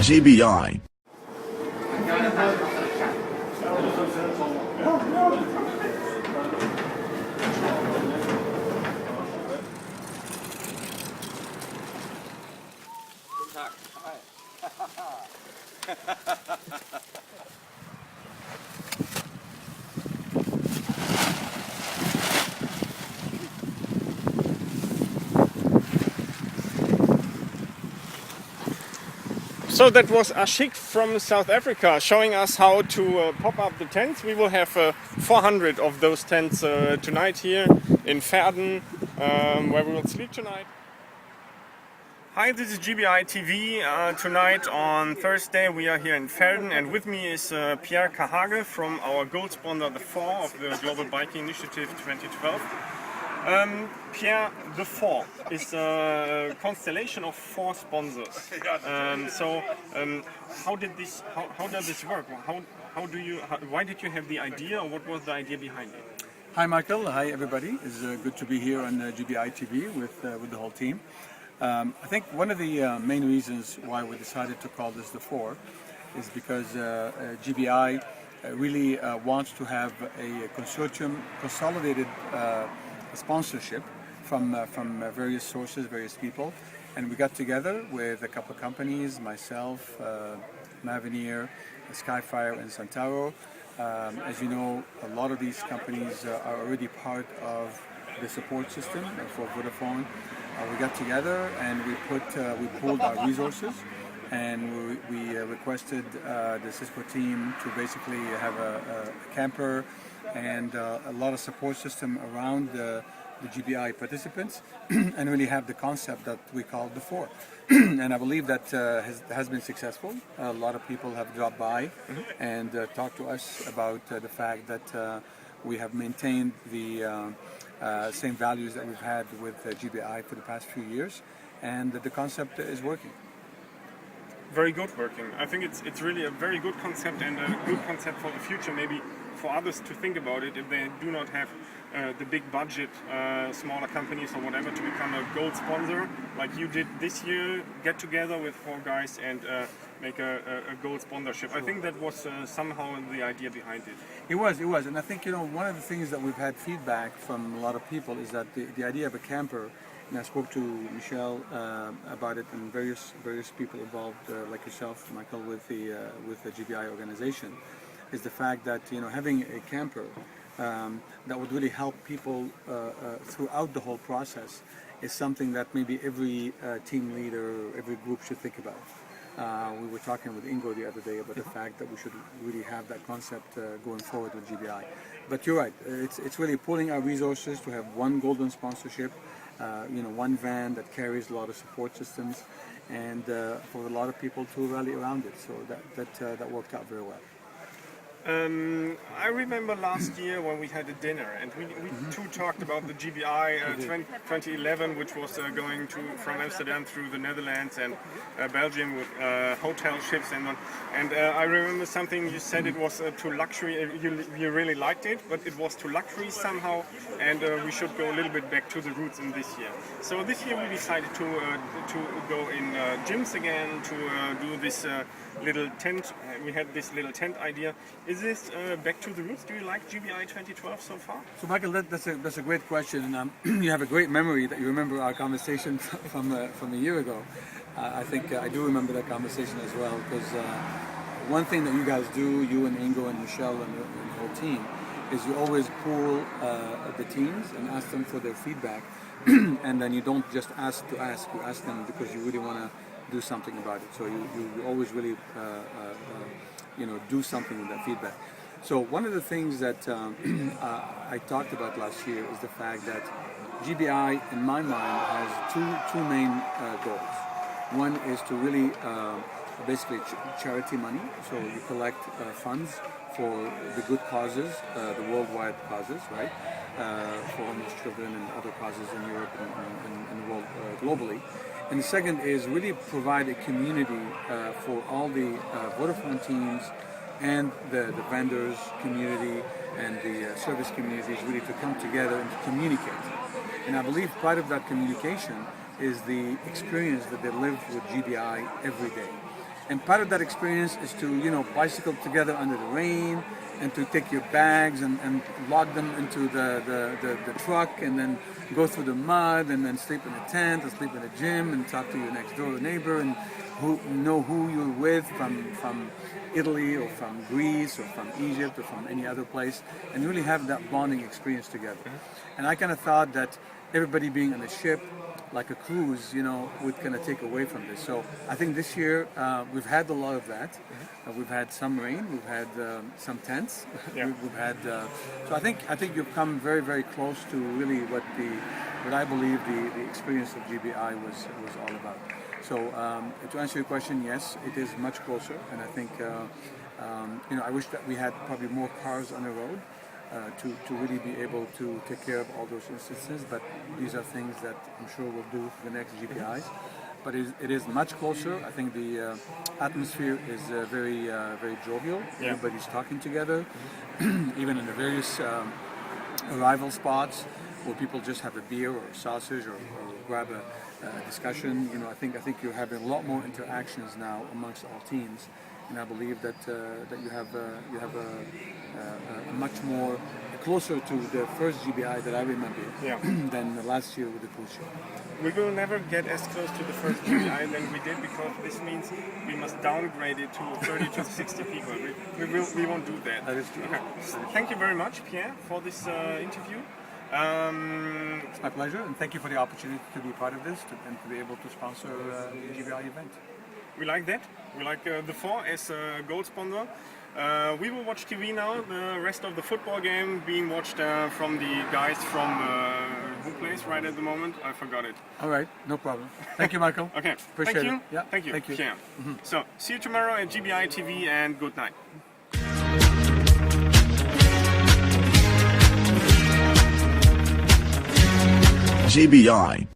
GBI. So that was Ashik from South Africa showing us how to pop up the tents. We will have 400 of those tents tonight here in Verden, where we will sleep tonight. Hi, this is GBI TV. Tonight on Thursday we are here in Verden, and with me is Pierre Kahage from our gold sponsor, the 4 of the Global Biking Initiative 2012. Pierre, the 4 is a constellation of 4 sponsors. How does this work? Why did you have the idea, or what was the idea behind it? Hi Michael, hi everybody. It's good to be here on GBI TV with the whole team. I think one of the main reasons why we decided to call this the 4 is because GBI really wants to have a consortium, consolidated sponsorship from various sources, various people, and we got together with a couple of companies, myself, Mavenir, Skyfire and Centauro. As you know, a lot of these companies are already part of the support system for Vodafone. We got together and we pooled our resources, and we requested the Cisco team to basically have a camper and a lot of support system around the GBI participants and really have the concept that we call the 4. And I believe that has been successful. A lot of people have dropped by and talked to us about the fact that we have maintained the same values that we've had with GBI for the past few years, and that the concept is working. Very good working. I think it's really a very good concept, and a good concept for the future, maybe for others to think about it if they do not have the big budget, smaller companies or whatever, to become a gold sponsor like you did this year, get together with 4 guys and make a gold sponsorship. I think that was somehow the idea behind it. It was, and I think, you know, one of the things that we've had feedback from a lot of people is that the idea of a camper, and I spoke to Michelle about it, and various people involved, like yourself, Michael, with the GBI organization, is the fact that, you know, having a camper that would really help people throughout the whole process is something that maybe every team leader, every group should think about. We were talking with Ingo the other day about the fact that we should really have that concept going forward with GBI. But you're right, it's really pulling our resources to have one golden sponsorship, one van that carries a lot of support systems, and for a lot of people to rally around it. So that worked out very well. I remember last year when we had a dinner, and we too talked about the GBI 2011, which was going from Amsterdam through the Netherlands and Belgium with hotel ships and on. And I remember something you said, it was too luxury. You really liked it, but it was too luxury somehow, and we should go a little bit back to the roots in this year. So this year we decided to go in gyms again, to do this little tent. We had this little tent idea. Is this back to the roots? Do you like GBI 2012 so far? So Michael, that's a great question, and you have a great memory that you remember our conversation from a year ago. I think I do remember that conversation as well, because one thing that you guys do, you and Ingo and Michelle and the whole team, is you always pool the teams and ask them for their feedback, and then you don't just ask to ask, you ask them because you really want to do something about it. So you always really do something with that feedback. So one of the things that I talked about last year is the fact that GBI, in my mind, has two main goals. One is to really basically charity money. So you collect funds for the good causes, the worldwide causes, right? For homeless children and other causes in Europe and the world globally. And the second is really provide a community for all the Vodafone teams and the vendors community and the service communities, really to come together and to communicate. And I believe part of that communication is the experience that they live with GBI every day. And part of that experience is to, you know, bicycle together under the rain, and to take your bags and log them into the truck, and then go through the mud, and then sleep in a tent, or sleep in a gym, and talk to your next door neighbor, and know who you're with from Italy, or from Greece, or from Egypt, or from any other place, and really have that bonding experience together. And I kind of thought that everybody being on a ship, like a cruise, you know, would kind of take away from this. So I think this year we've had a lot of that. We've had some rain, we've had some tents, Yeah. we've had. So I think you've come very, very close to really what I believe the experience of GBI was all about. So to answer your question, yes, it is much closer, and I think you know, I wish that we had probably more cars on the road. To really be able to take care of all those instances, but these are things that I'm sure we'll do for the next GBIs. But it is much closer. I think the atmosphere is very jovial. Yeah. Everybody's talking together, even in the various arrival spots where people just have a beer or a sausage or grab a discussion. You know, I think you're having a lot more interactions now amongst all teams. And I believe that you have a much more closer to the first GBI that I remember Yeah. than the last year with the cruise ship. We will never get as close to the first GBI than we did, because this means we must downgrade it to 30 to 60 people. We won't do that. That is true. Okay. Thank you very much, Pierre, for this interview. It's my pleasure, and thank you for the opportunity to be part of this and to be able to sponsor the GBI event. We like that. We like the 4 as a gold sponsor. We will watch TV now. The rest of the football game being watched from the guys from who plays right at the moment. I forgot it. All right, no problem. Thank you, Michael. Okay. Appreciate Thank you. it. Yeah. Thank you. Thank you. Pierre. So see you tomorrow at GBI TV, and good night. GBI